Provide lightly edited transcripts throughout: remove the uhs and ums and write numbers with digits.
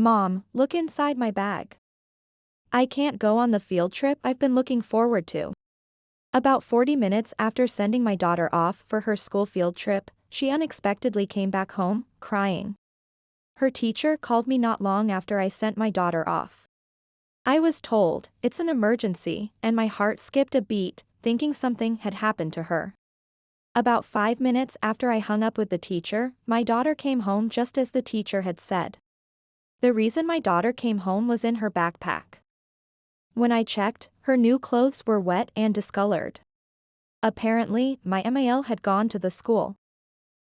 Mom, look inside my bag. I can't go on the field trip I've been looking forward to. About 40 minutes after sending my daughter off for her school field trip, she unexpectedly came back home, crying. Her teacher called me not long after I sent my daughter off. I was told, it's an emergency, and my heart skipped a beat, thinking something had happened to her. About 5 minutes after I hung up with the teacher, my daughter came home just as the teacher had said. The reason my daughter came home was in her backpack. When I checked, her new clothes were wet and discolored. Apparently, my MIL had gone to the school.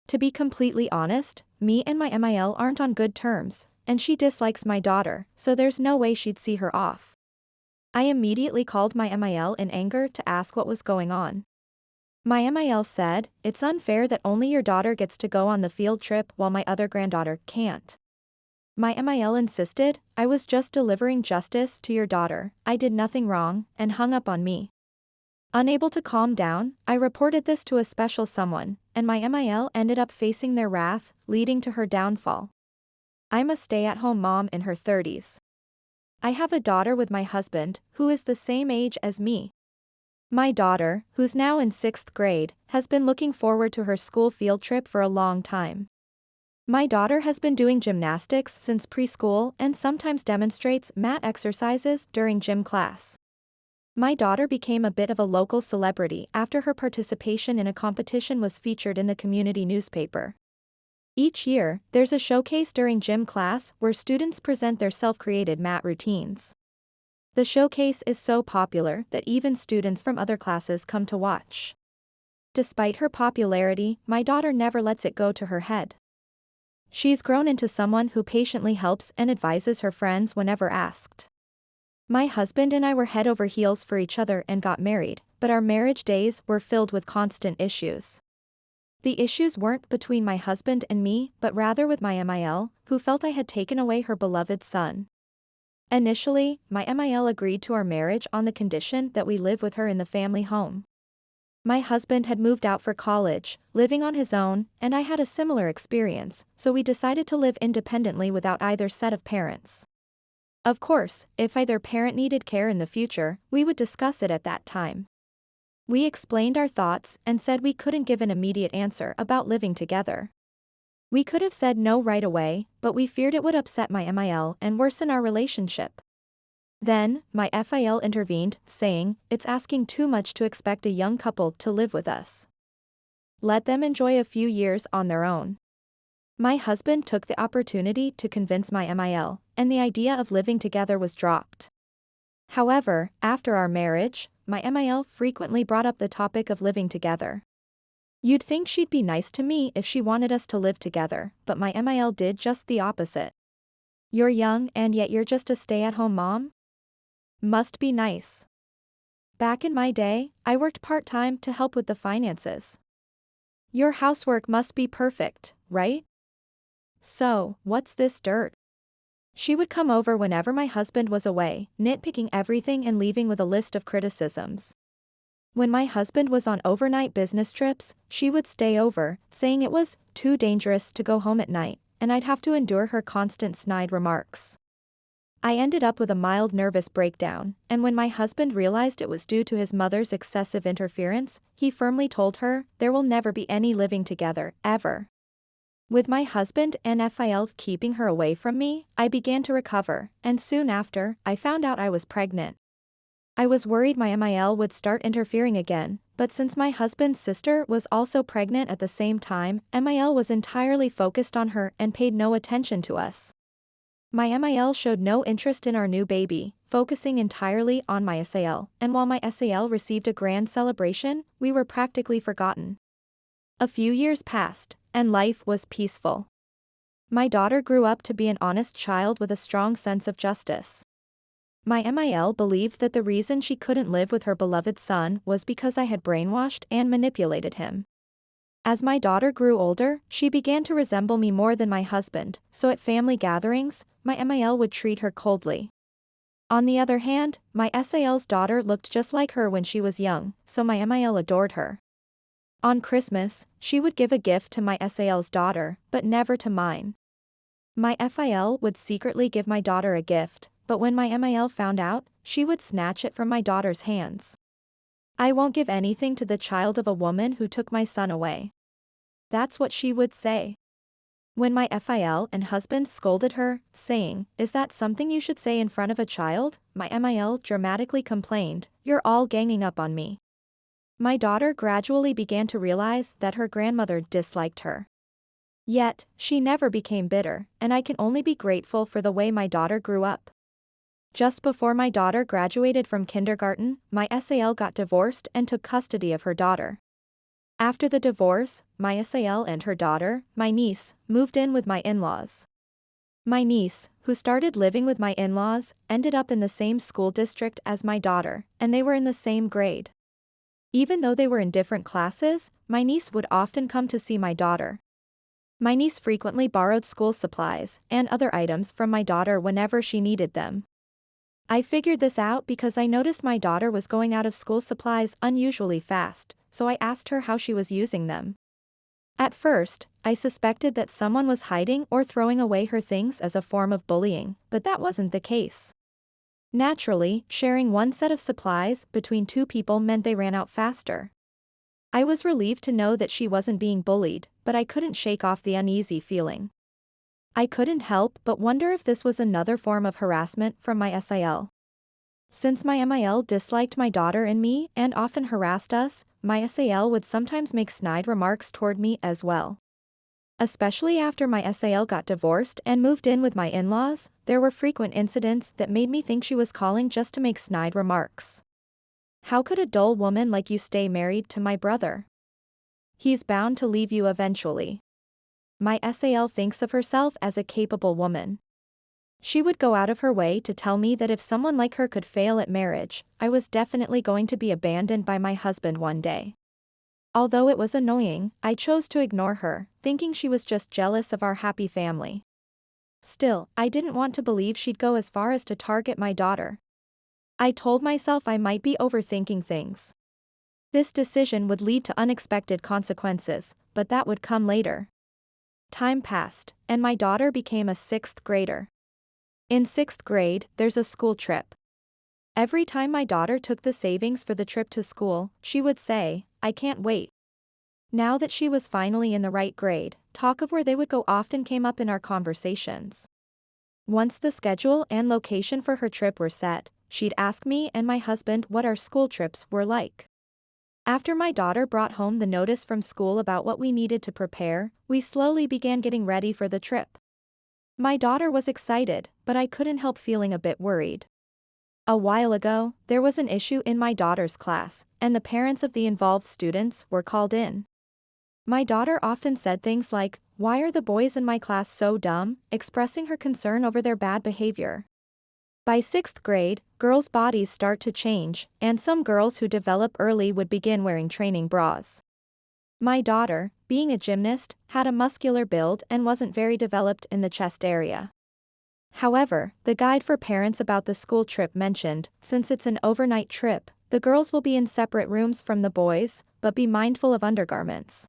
To be completely honest, me and my MIL aren't on good terms, and she dislikes my daughter, so there's no way she'd see her off. I immediately called my MIL in anger to ask what was going on. My MIL said, it's unfair that only your daughter gets to go on the field trip while my other granddaughter can't. My MIL insisted, I was just delivering justice to your daughter, I did nothing wrong, and hung up on me. Unable to calm down, I reported this to a special someone, and my MIL ended up facing their wrath, leading to her downfall. I'm a stay-at-home mom in her 30s. I have a daughter with my husband, who is the same age as me. My daughter, who's now in 6th grade, has been looking forward to her school field trip for a long time. My daughter has been doing gymnastics since preschool and sometimes demonstrates mat exercises during gym class. My daughter became a bit of a local celebrity after her participation in a competition was featured in the community newspaper. Each year, there's a showcase during gym class where students present their self-created mat routines. The showcase is so popular that even students from other classes come to watch. Despite her popularity, my daughter never lets it go to her head. She's grown into someone who patiently helps and advises her friends whenever asked. My husband and I were head over heels for each other and got married, but our marriage days were filled with constant issues. The issues weren't between my husband and me, but rather with my MIL, who felt I had taken away her beloved son. Initially, my MIL agreed to our marriage on the condition that we live with her in the family home. My husband had moved out for college, living on his own, and I had a similar experience, so we decided to live independently without either set of parents. Of course, if either parent needed care in the future, we would discuss it at that time. We explained our thoughts and said we couldn't give an immediate answer about living together. We could have said no right away, but we feared it would upset my MIL and worsen our relationship. Then, my FIL intervened, saying, it's asking too much to expect a young couple to live with us. Let them enjoy a few years on their own. My husband took the opportunity to convince my MIL, and the idea of living together was dropped. However, after our marriage, my MIL frequently brought up the topic of living together. You'd think she'd be nice to me if she wanted us to live together, but my MIL did just the opposite. You're young and yet you're just a stay-at-home mom? Must be nice. Back in my day, I worked part-time to help with the finances. Your housework must be perfect, right? So, what's this dirt? She would come over whenever my husband was away, nitpicking everything and leaving with a list of criticisms. When my husband was on overnight business trips, she would stay over, saying it was too dangerous to go home at night, and I'd have to endure her constant snide remarks. I ended up with a mild nervous breakdown, and when my husband realized it was due to his mother's excessive interference, he firmly told her, there will never be any living together, ever. With my husband and FIL keeping her away from me, I began to recover, and soon after, I found out I was pregnant. I was worried my MIL would start interfering again, but since my husband's sister was also pregnant at the same time, MIL was entirely focused on her and paid no attention to us. My MIL showed no interest in our new baby, focusing entirely on my SAL, and while my SAL received a grand celebration, we were practically forgotten. A few years passed, and life was peaceful. My daughter grew up to be an honest child with a strong sense of justice. My MIL believed that the reason she couldn't live with her beloved son was because I had brainwashed and manipulated him. As my daughter grew older, she began to resemble me more than my husband, so at family gatherings, my MIL would treat her coldly. On the other hand, my SAL's daughter looked just like her when she was young, so my MIL adored her. On Christmas, she would give a gift to my SAL's daughter, but never to mine. My FIL would secretly give my daughter a gift, but when my MIL found out, she would snatch it from my daughter's hands. "I won't give anything to the child of a woman who took my son away." That's what she would say. When my FIL and husband scolded her, saying, "Is that something you should say in front of a child?" my MIL dramatically complained, "You're all ganging up on me." My daughter gradually began to realize that her grandmother disliked her. Yet, she never became bitter, and I can only be grateful for the way my daughter grew up. Just before my daughter graduated from kindergarten, my SAL got divorced and took custody of her daughter. After the divorce, my SAL and her daughter, my niece, moved in with my in-laws. My niece, who started living with my in-laws, ended up in the same school district as my daughter, and they were in the same grade. Even though they were in different classes, my niece would often come to see my daughter. My niece frequently borrowed school supplies and other items from my daughter whenever she needed them. I figured this out because I noticed my daughter was going out of school supplies unusually fast, so I asked her how she was using them. At first, I suspected that someone was hiding or throwing away her things as a form of bullying, but that wasn't the case. Naturally, sharing one set of supplies between two people meant they ran out faster. I was relieved to know that she wasn't being bullied, but I couldn't shake off the uneasy feeling. I couldn't help but wonder if this was another form of harassment from my SIL. Since my MIL disliked my daughter and me and often harassed us, my SAL would sometimes make snide remarks toward me as well. Especially after my SAL got divorced and moved in with my in-laws, there were frequent incidents that made me think she was calling just to make snide remarks. "How could a dull woman like you stay married to my brother? He's bound to leave you eventually." My SAL thinks of herself as a capable woman. She would go out of her way to tell me that if someone like her could fail at marriage, I was definitely going to be abandoned by my husband one day. Although it was annoying, I chose to ignore her, thinking she was just jealous of our happy family. Still, I didn't want to believe she'd go as far as to target my daughter. I told myself I might be overthinking things. This decision would lead to unexpected consequences, but that would come later. Time passed, and my daughter became a 6th grader. In 6th grade, there's a school trip. Every time my daughter took the savings for the trip to school, she would say, "I can't wait." Now that she was finally in the right grade, talk of where they would go often came up in our conversations. Once the schedule and location for her trip were set, she'd ask me and my husband what our school trips were like. After my daughter brought home the notice from school about what we needed to prepare, we slowly began getting ready for the trip. My daughter was excited, but I couldn't help feeling a bit worried. A while ago, there was an issue in my daughter's class, and the parents of the involved students were called in. My daughter often said things like, "Why are the boys in my class so dumb?" expressing her concern over their bad behavior. By 6th grade, girls' bodies start to change, and some girls who develop early would begin wearing training bras. My daughter, being a gymnast, had a muscular build and wasn't very developed in the chest area. However, the guide for parents about the school trip mentioned, since it's an overnight trip, the girls will be in separate rooms from the boys, but be mindful of undergarments.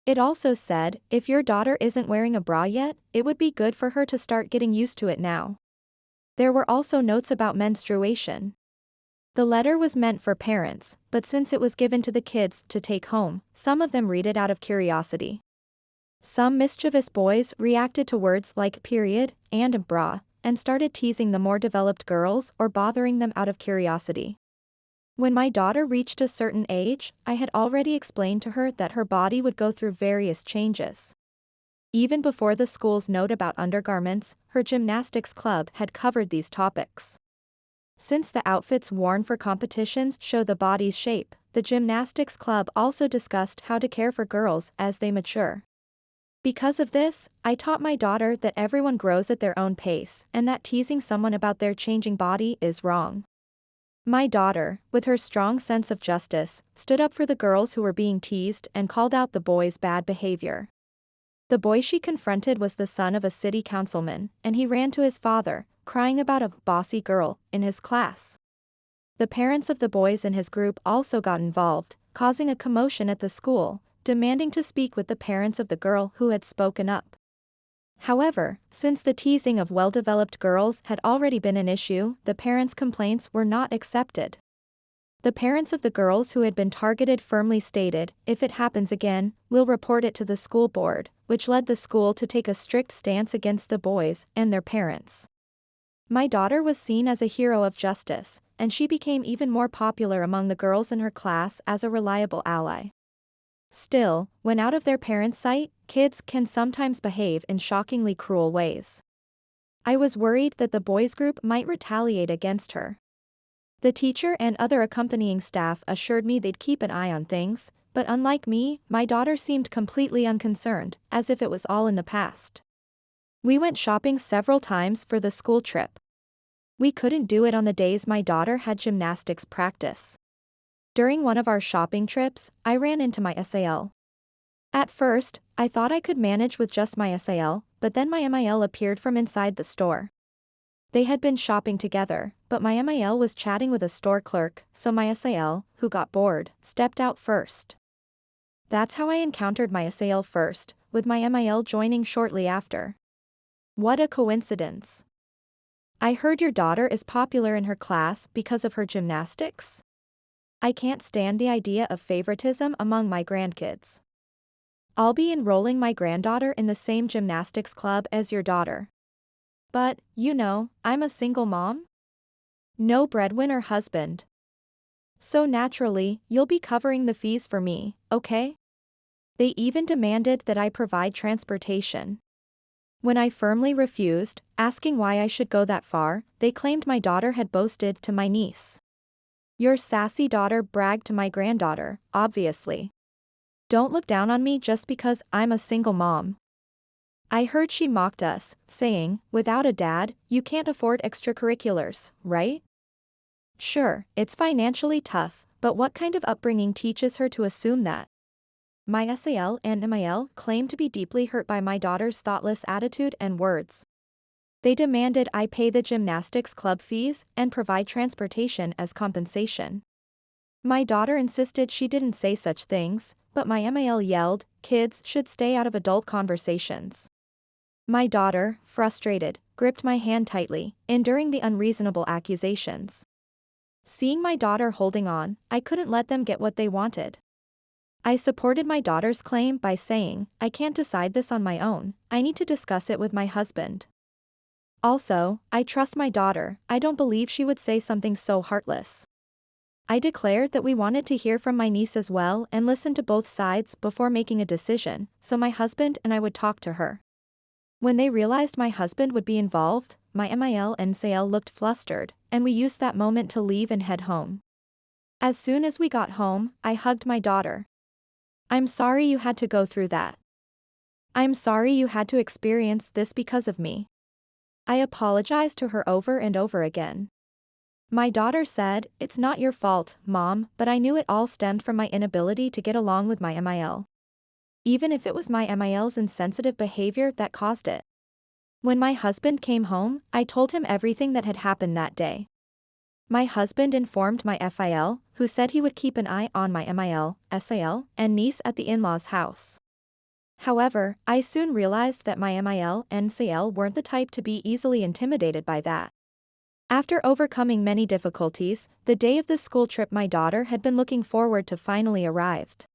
It also said, if your daughter isn't wearing a bra yet, it would be good for her to start getting used to it now. There were also notes about menstruation. The letter was meant for parents, but since it was given to the kids to take home, some of them read it out of curiosity. Some mischievous boys reacted to words like period and bra, and started teasing the more developed girls or bothering them out of curiosity. When my daughter reached a certain age, I had already explained to her that her body would go through various changes. Even before the school's note about undergarments, her gymnastics club had covered these topics. Since the outfits worn for competitions show the body's shape, the gymnastics club also discussed how to care for girls as they mature. Because of this, I taught my daughter that everyone grows at their own pace and that teasing someone about their changing body is wrong. My daughter, with her strong sense of justice, stood up for the girls who were being teased and called out the boys' bad behavior. The boy she confronted was the son of a city councilman, and he ran to his father, crying about a bossy girl in his class. The parents of the boys in his group also got involved, causing a commotion at the school, demanding to speak with the parents of the girl who had spoken up. However, since the teasing of well-developed girls had already been an issue, the parents' complaints were not accepted. The parents of the girls who had been targeted firmly stated, if it happens again, we'll report it to the school board, which led the school to take a strict stance against the boys and their parents. My daughter was seen as a hero of justice, and she became even more popular among the girls in her class as a reliable ally. Still, when out of their parents' sight, kids can sometimes behave in shockingly cruel ways. I was worried that the boys' group might retaliate against her. The teacher and other accompanying staff assured me they'd keep an eye on things, but unlike me, my daughter seemed completely unconcerned, as if it was all in the past. We went shopping several times for the school trip. We couldn't do it on the days my daughter had gymnastics practice. During one of our shopping trips, I ran into my SAL. At first, I thought I could manage with just my SAL, but then my MIL appeared from inside the store. They had been shopping together, but my MIL was chatting with a store clerk, so my SAL, who got bored, stepped out first. That's how I encountered my SAL first, with my MIL joining shortly after. What a coincidence. I heard your daughter is popular in her class because of her gymnastics? I can't stand the idea of favoritism among my grandkids. I'll be enrolling my granddaughter in the same gymnastics club as your daughter. But, you know, I'm a single mom? No breadwinner husband. So naturally, you'll be covering the fees for me, okay? They even demanded that I provide transportation. When I firmly refused, asking why I should go that far, they claimed my daughter had boasted to my niece. Your sassy daughter bragged to my granddaughter, obviously. Don't look down on me just because I'm a single mom. I heard she mocked us, saying, without a dad, you can't afford extracurriculars, right? Sure, it's financially tough, but what kind of upbringing teaches her to assume that? My SAL and MIL claimed to be deeply hurt by my daughter's thoughtless attitude and words. They demanded I pay the gymnastics club fees and provide transportation as compensation. My daughter insisted she didn't say such things, but my MIL yelled, kids should stay out of adult conversations. My daughter, frustrated, gripped my hand tightly, enduring the unreasonable accusations. Seeing my daughter holding on, I couldn't let them get what they wanted. I supported my daughter's claim by saying, I can't decide this on my own, I need to discuss it with my husband. Also, I trust my daughter, I don't believe she would say something so heartless. I declared that we wanted to hear from my niece as well and listen to both sides before making a decision, so my husband and I would talk to her. When they realized my husband would be involved, my MIL and SAL looked flustered, and we used that moment to leave and head home. As soon as we got home, I hugged my daughter. I'm sorry you had to go through that. I'm sorry you had to experience this because of me. I apologized to her over and over again. My daughter said, it's not your fault, Mom, but I knew it all stemmed from my inability to get along with my MIL. Even if it was my MIL's insensitive behavior that caused it. When my husband came home, I told him everything that had happened that day. My husband informed my FIL, who said he would keep an eye on my MIL, SAL, and niece at the in-laws' house. However, I soon realized that my MIL and SAL weren't the type to be easily intimidated by that. After overcoming many difficulties, the day of the school trip my daughter had been looking forward to finally arrived.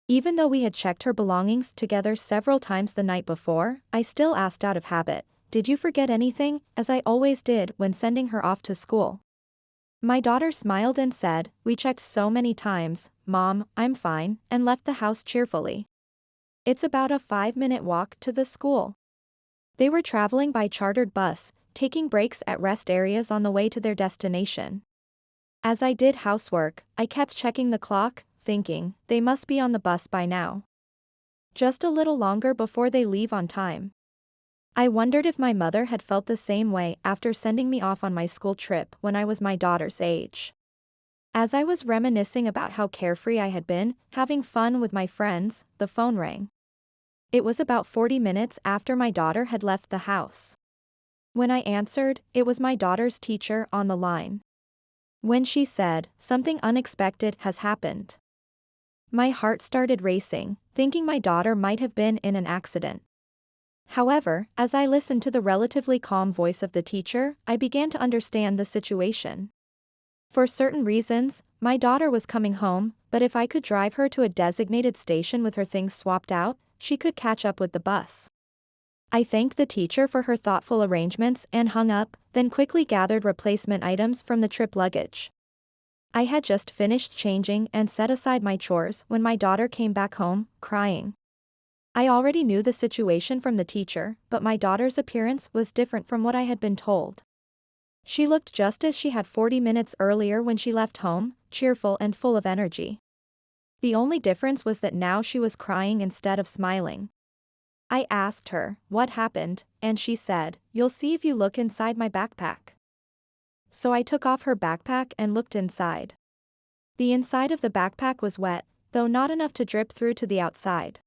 Even though we had checked her belongings together several times the night before, I still asked out of habit, did you forget anything, as I always did when sending her off to school. My daughter smiled and said, we checked so many times, Mom, I'm fine, and left the house cheerfully. It's about a 5-minute walk to the school. They were traveling by chartered bus, taking breaks at rest areas on the way to their destination. As I did housework, I kept checking the clock, thinking, they must be on the bus by now. Just a little longer before they leave on time. I wondered if my mother had felt the same way after sending me off on my school trip when I was my daughter's age. As I was reminiscing about how carefree I had been, having fun with my friends, the phone rang. It was about 40 minutes after my daughter had left the house. When I answered, it was my daughter's teacher on the line. When she said, something unexpected has happened. My heart started racing, thinking my daughter might have been in an accident. However, as I listened to the relatively calm voice of the teacher, I began to understand the situation. For certain reasons, my daughter was coming home, but if I could drive her to a designated station with her things swapped out, she could catch up with the bus. I thanked the teacher for her thoughtful arrangements and hung up, then quickly gathered replacement items from the trip luggage. I had just finished changing and set aside my chores when my daughter came back home, crying. I already knew the situation from the teacher, but my daughter's appearance was different from what I had been told. She looked just as she had 40 minutes earlier when she left home, cheerful and full of energy. The only difference was that now she was crying instead of smiling. I asked her, what happened, and she said, "You'll see if you look inside my backpack." So I took off her backpack and looked inside. The inside of the backpack was wet, though not enough to drip through to the outside.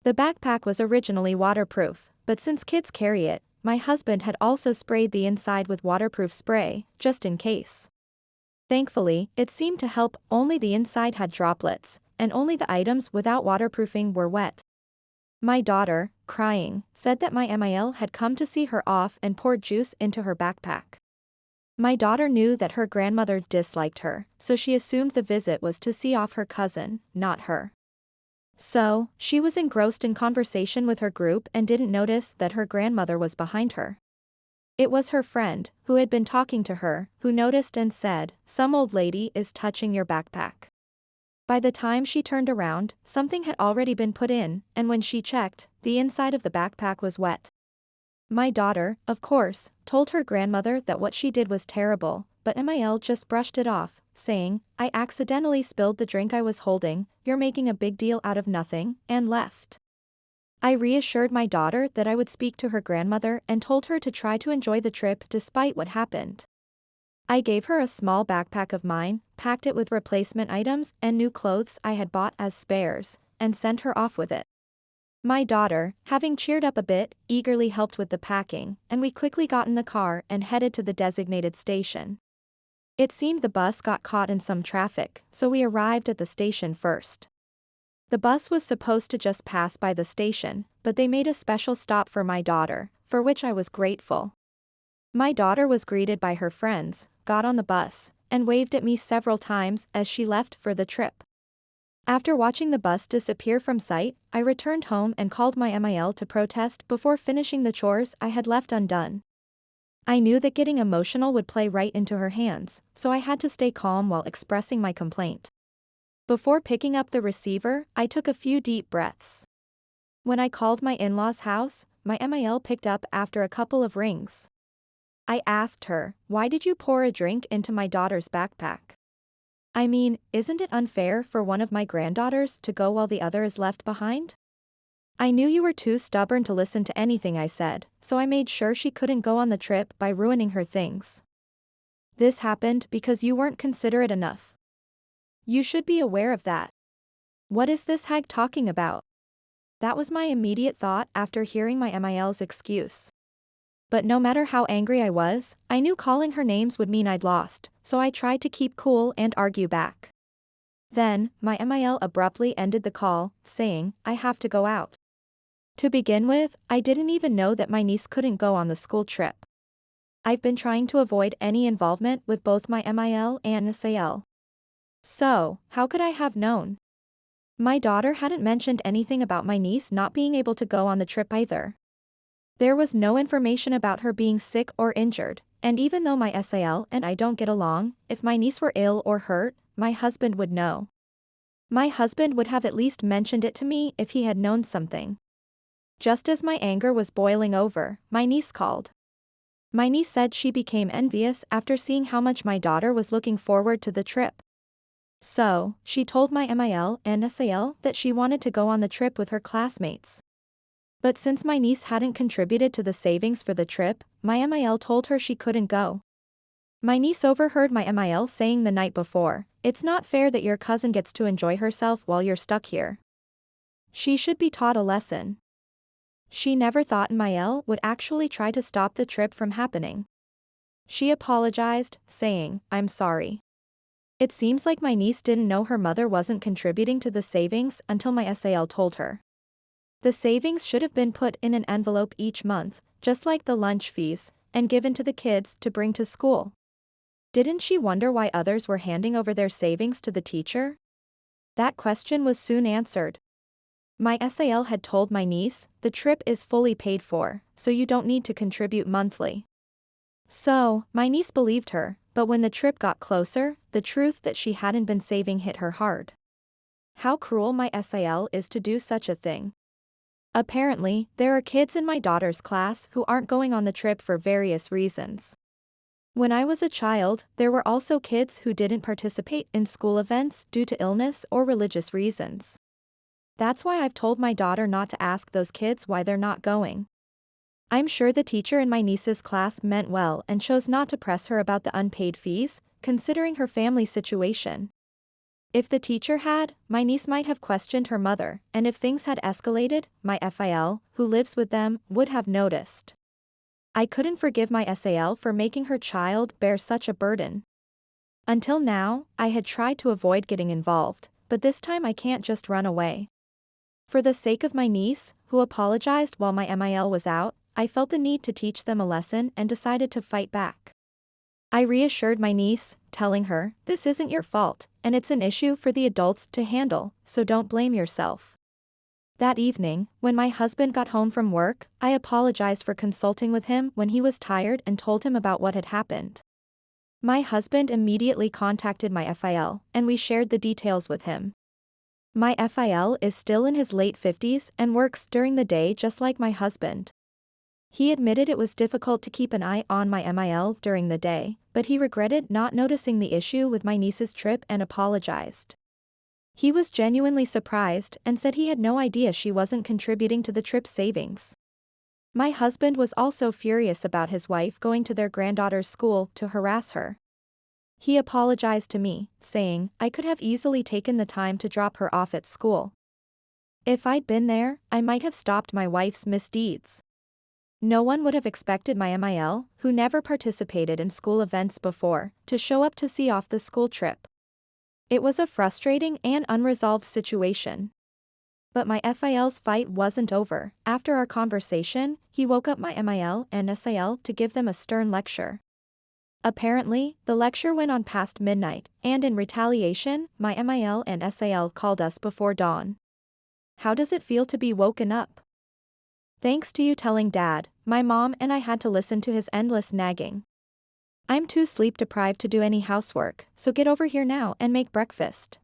The backpack was originally waterproof, but since kids carry it, my husband had also sprayed the inside with waterproof spray, just in case. Thankfully, it seemed to help. Only the inside had droplets, and only the items without waterproofing were wet. My daughter, crying, said that my MIL had come to see her off and poured juice into her backpack. My daughter knew that her grandmother disliked her, so she assumed the visit was to see off her cousin, not her. So, she was engrossed in conversation with her group and didn't notice that her grandmother was behind her. It was her friend, who had been talking to her, who noticed and said, "Some old lady is touching your backpack." By the time she turned around, something had already been put in, and when she checked, the inside of the backpack was wet. My daughter, of course, told her grandmother that what she did was terrible, but MIL just brushed it off, saying, "I accidentally spilled the drink I was holding, you're making a big deal out of nothing," and left. I reassured my daughter that I would speak to her grandmother and told her to try to enjoy the trip despite what happened. I gave her a small backpack of mine, packed it with replacement items and new clothes I had bought as spares, and sent her off with it. My daughter, having cheered up a bit, eagerly helped with the packing, and we quickly got in the car and headed to the designated station. It seemed the bus got caught in some traffic, so we arrived at the station first. The bus was supposed to just pass by the station, but they made a special stop for my daughter, for which I was grateful. My daughter was greeted by her friends, got on the bus, and waved at me several times as she left for the trip. After watching the bus disappear from sight, I returned home and called my MIL to protest before finishing the chores I had left undone. I knew that getting emotional would play right into her hands, so I had to stay calm while expressing my complaint. Before picking up the receiver, I took a few deep breaths. When I called my in-laws' house, my MIL picked up after a couple of rings. I asked her, "Why did you pour a drink into my daughter's backpack? I mean, isn't it unfair for one of my granddaughters to go while the other is left behind?" I knew you were too stubborn to listen to anything I said, so I made sure she couldn't go on the trip by ruining her things. This happened because you weren't considerate enough. You should be aware of that. What is this hag talking about? That was my immediate thought after hearing my MIL's excuse. But no matter how angry I was, I knew calling her names would mean I'd lost, so I tried to keep cool and argue back. Then, my MIL abruptly ended the call, saying, "I have to go out." To begin with, I didn't even know that my niece couldn't go on the school trip. I've been trying to avoid any involvement with both my MIL and SAL. So, how could I have known? My daughter hadn't mentioned anything about my niece not being able to go on the trip either. There was no information about her being sick or injured, and even though my SAL and I don't get along, if my niece were ill or hurt, my husband would know. My husband would have at least mentioned it to me if he had known something. Just as my anger was boiling over, my niece called. My niece said she became envious after seeing how much my daughter was looking forward to the trip. So, she told my MIL and SAL that she wanted to go on the trip with her classmates. But since my niece hadn't contributed to the savings for the trip, my MIL told her she couldn't go. My niece overheard my MIL saying the night before, "It's not fair that your cousin gets to enjoy herself while you're stuck here. She should be taught a lesson." She never thought MIL would actually try to stop the trip from happening. She apologized, saying, "I'm sorry." It seems like my niece didn't know her mother wasn't contributing to the savings until my SAL told her. The savings should have been put in an envelope each month, just like the lunch fees, and given to the kids to bring to school. Didn't she wonder why others were handing over their savings to the teacher? That question was soon answered. My SAL had told my niece, the trip is fully paid for, so you don't need to contribute monthly. So, my niece believed her, but when the trip got closer, the truth that she hadn't been saving hit her hard. How cruel my SAL is to do such a thing. Apparently, there are kids in my daughter's class who aren't going on the trip for various reasons. When I was a child, there were also kids who didn't participate in school events due to illness or religious reasons. That's why I've told my daughter not to ask those kids why they're not going. I'm sure the teacher in my niece's class meant well and chose not to press her about the unpaid fees, considering her family situation. If the teacher had, my niece might have questioned her mother, and if things had escalated, my FIL, who lives with them, would have noticed. I couldn't forgive my SAL for making her child bear such a burden. Until now, I had tried to avoid getting involved, but this time I can't just run away. For the sake of my niece, who apologized while my MIL was out, I felt the need to teach them a lesson and decided to fight back. I reassured my niece, telling her, this isn't your fault, and it's an issue for the adults to handle, so don't blame yourself. That evening, when my husband got home from work, I apologized for consulting with him when he was tired and told him about what had happened. My husband immediately contacted my FIL, and we shared the details with him. My FIL is still in his late 50s and works during the day just like my husband. He admitted it was difficult to keep an eye on my MIL during the day, but he regretted not noticing the issue with my niece's trip and apologized. He was genuinely surprised and said he had no idea she wasn't contributing to the trip savings. My husband was also furious about his wife going to their granddaughter's school to harass her. He apologized to me, saying, I could have easily taken the time to drop her off at school. If I'd been there, I might have stopped my wife's misdeeds. No one would have expected my MIL, who never participated in school events before, to show up to see off the school trip. It was a frustrating and unresolved situation. But my FIL's fight wasn't over. After our conversation, he woke up my MIL and SAL to give them a stern lecture. Apparently, the lecture went on past midnight, and in retaliation, my MIL and SAL called us before dawn. How does it feel to be woken up? Thanks to you telling Dad, my mom and I had to listen to his endless nagging. I'm too sleep-deprived to do any housework, so get over here now and make breakfast.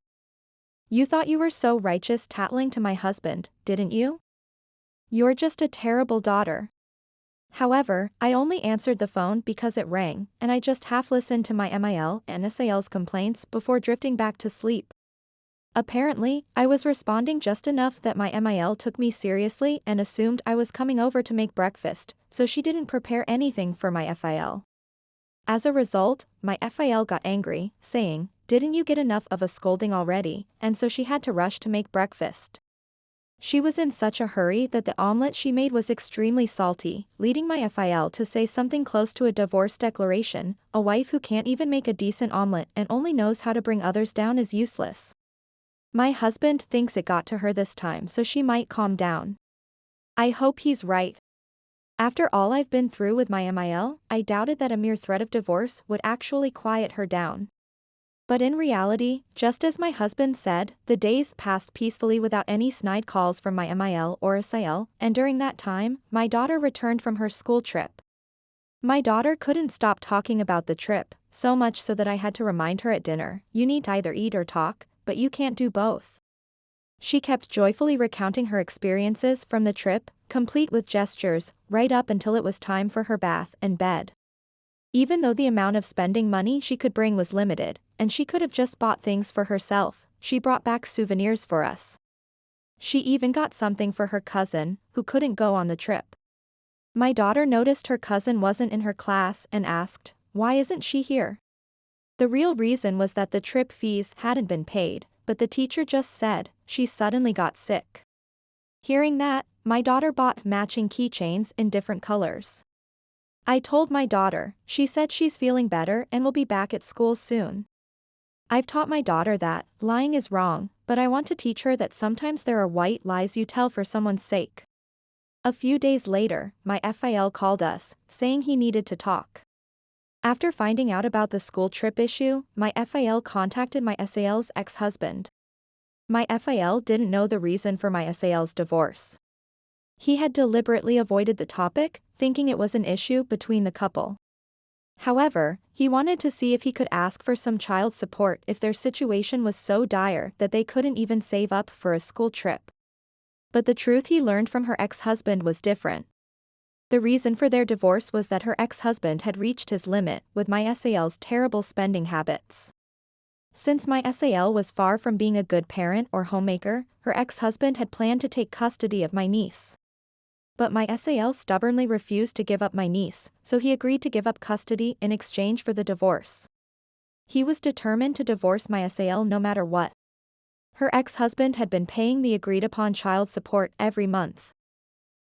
You thought you were so righteous tattling to my husband, didn't you? You're just a terrible daughter. However, I only answered the phone because it rang, and I just half-listened to my MIL and SAL's complaints before drifting back to sleep. Apparently, I was responding just enough that my MIL took me seriously and assumed I was coming over to make breakfast, so she didn't prepare anything for my FIL. As a result, my FIL got angry, saying, didn't you get enough of a scolding already, and so she had to rush to make breakfast. She was in such a hurry that the omelet she made was extremely salty, leading my FIL to say something close to a divorce declaration. A wife who can't even make a decent omelet and only knows how to bring others down is useless. My husband thinks it got to her this time, so she might calm down. I hope he's right. After all I've been through with my MIL, I doubted that a mere threat of divorce would actually quiet her down. But in reality, just as my husband said, the days passed peacefully without any snide calls from my MIL or SAL, and during that time, my daughter returned from her school trip. My daughter couldn't stop talking about the trip, so much so that I had to remind her at dinner, you need to either eat or talk, but you can't do both. She kept joyfully recounting her experiences from the trip, complete with gestures, right up until it was time for her bath and bed. Even though the amount of spending money she could bring was limited, and she could have just bought things for herself, she brought back souvenirs for us. She even got something for her cousin, who couldn't go on the trip. My daughter noticed her cousin wasn't in her class and asked, why isn't she here? The real reason was that the trip fees hadn't been paid, but the teacher just said, she suddenly got sick. Hearing that, my daughter bought matching keychains in different colors. I told my daughter, she said she's feeling better and will be back at school soon. I've taught my daughter that lying is wrong, but I want to teach her that sometimes there are white lies you tell for someone's sake. A few days later, my FIL called us, saying he needed to talk. After finding out about the school trip issue, my FIL contacted my SAL's ex-husband. My FIL didn't know the reason for my SAL's divorce. He had deliberately avoided the topic, thinking it was an issue between the couple. However, he wanted to see if he could ask for some child support if their situation was so dire that they couldn't even save up for a school trip. But the truth he learned from her ex-husband was different. The reason for their divorce was that her ex-husband had reached his limit with my SAL's terrible spending habits. Since my SAL was far from being a good parent or homemaker, her ex-husband had planned to take custody of my niece. But my SAL stubbornly refused to give up my niece, so he agreed to give up custody in exchange for the divorce. He was determined to divorce my SAL no matter what. Her ex-husband had been paying the agreed-upon child support every month.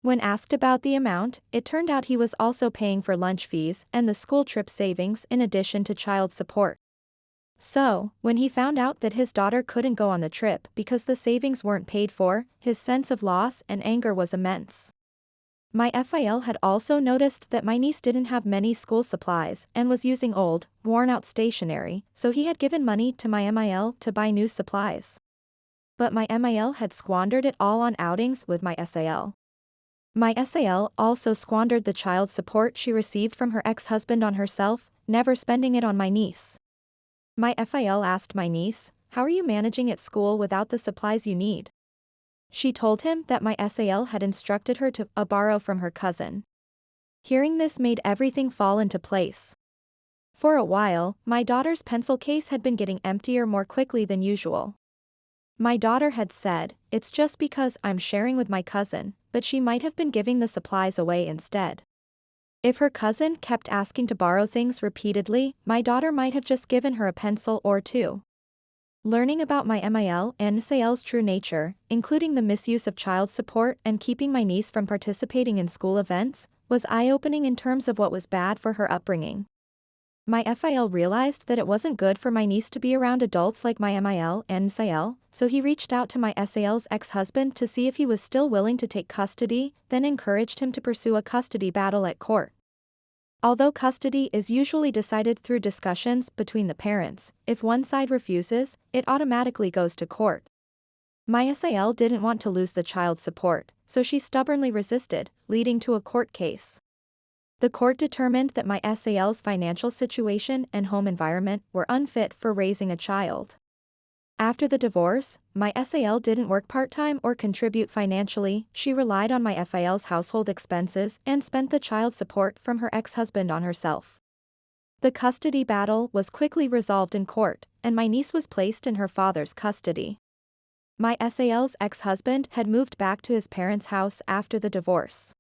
When asked about the amount, it turned out he was also paying for lunch fees and the school trip savings in addition to child support. So, when he found out that his daughter couldn't go on the trip because the savings weren't paid for, his sense of loss and anger was immense. My FIL had also noticed that my niece didn't have many school supplies and was using old, worn-out stationery, so he had given money to my MIL to buy new supplies. But my MIL had squandered it all on outings with my SAL. My SAL also squandered the child support she received from her ex-husband on herself, never spending it on my niece. My FIL asked my niece, "How are you managing at school without the supplies you need?" She told him that my SAL had instructed her to borrow from her cousin. Hearing this made everything fall into place. For a while, my daughter's pencil case had been getting emptier more quickly than usual. My daughter had said, "It's just because I'm sharing with my cousin," but she might have been giving the supplies away instead. If her cousin kept asking to borrow things repeatedly, my daughter might have just given her a pencil or two. Learning about my MIL and SAL's true nature, including the misuse of child support and keeping my niece from participating in school events, was eye-opening in terms of what was bad for her upbringing. My FIL realized that it wasn't good for my niece to be around adults like my MIL and SAL, so he reached out to my SAL's ex-husband to see if he was still willing to take custody, then encouraged him to pursue a custody battle at court. Although custody is usually decided through discussions between the parents, if one side refuses, it automatically goes to court. My SAL didn't want to lose the child support, so she stubbornly resisted, leading to a court case. The court determined that my SAL's financial situation and home environment were unfit for raising a child. After the divorce, my SAL didn't work part-time or contribute financially, she relied on my FIL's household expenses and spent the child support from her ex-husband on herself. The custody battle was quickly resolved in court, and my niece was placed in her father's custody. My SAL's ex-husband had moved back to his parents' house after the divorce.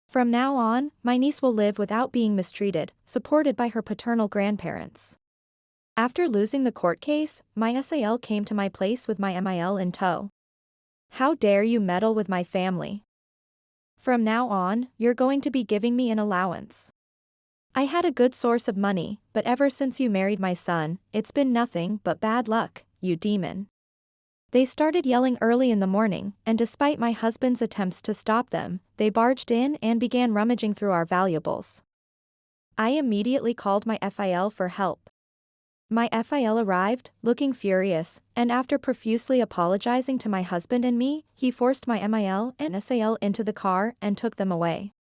From now on, my niece will live without being mistreated, supported by her paternal grandparents. After losing the court case, my SAL came to my place with my MIL in tow. "How dare you meddle with my family? From now on, you're going to be giving me an allowance. I had a good source of money, but ever since you married my son, it's been nothing but bad luck, you demon." They started yelling early in the morning, and despite my husband's attempts to stop them, they barged in and began rummaging through our valuables. I immediately called my FIL for help. My FIL arrived, looking furious, and after profusely apologizing to my husband and me, he forced my MIL and SAL into the car and took them away.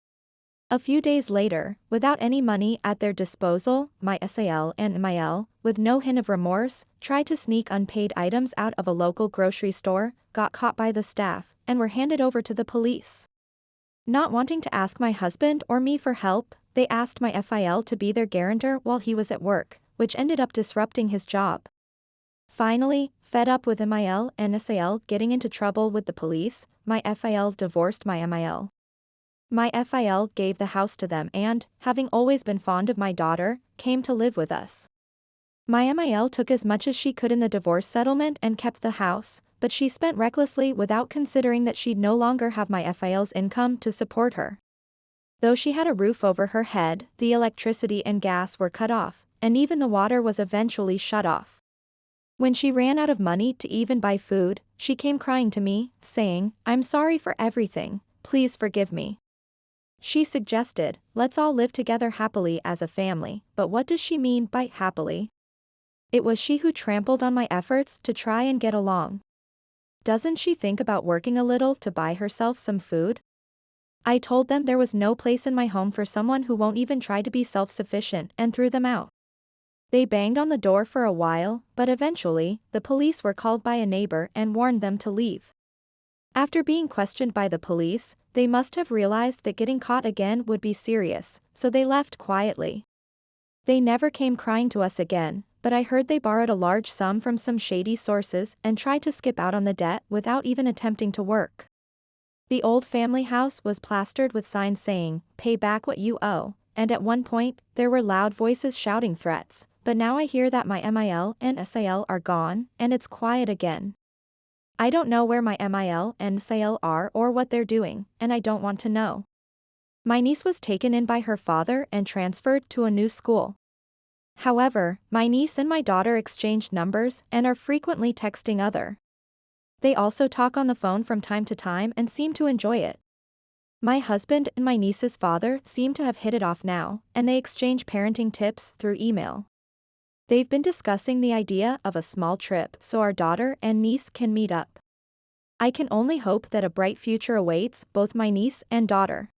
A few days later, without any money at their disposal, my SAL and MIL, with no hint of remorse, tried to sneak unpaid items out of a local grocery store, got caught by the staff, and were handed over to the police. Not wanting to ask my husband or me for help, they asked my FIL to be their guarantor while he was at work, which ended up disrupting his job. Finally, fed up with MIL and SAL getting into trouble with the police, my FIL divorced my MIL. My FIL gave the house to them and, having always been fond of my daughter, came to live with us. My MIL took as much as she could in the divorce settlement and kept the house, but she spent recklessly without considering that she'd no longer have my FIL's income to support her. Though she had a roof over her head, the electricity and gas were cut off, and even the water was eventually shut off. When she ran out of money to even buy food, she came crying to me, saying, "I'm sorry for everything, please forgive me." She suggested, "Let's all live together happily as a family," but what does she mean by happily? It was she who trampled on my efforts to try and get along. Doesn't she think about working a little to buy herself some food? I told them there was no place in my home for someone who won't even try to be self-sufficient and threw them out. They banged on the door for a while, but eventually, the police were called by a neighbor and warned them to leave. After being questioned by the police, they must have realized that getting caught again would be serious, so they left quietly. They never came crying to us again, but I heard they borrowed a large sum from some shady sources and tried to skip out on the debt without even attempting to work. The old family house was plastered with signs saying, "Pay back what you owe," and at one point, there were loud voices shouting threats, but now I hear that my MIL and SAL are gone, and it's quiet again. I don't know where my MIL and SAL are or what they're doing, and I don't want to know. My niece was taken in by her father and transferred to a new school. However, my niece and my daughter exchanged numbers and are frequently texting other. They also talk on the phone from time to time and seem to enjoy it. My husband and my niece's father seem to have hit it off now, and they exchange parenting tips through email. They've been discussing the idea of a small trip so our daughter and niece can meet up. I can only hope that a bright future awaits both my niece and daughter.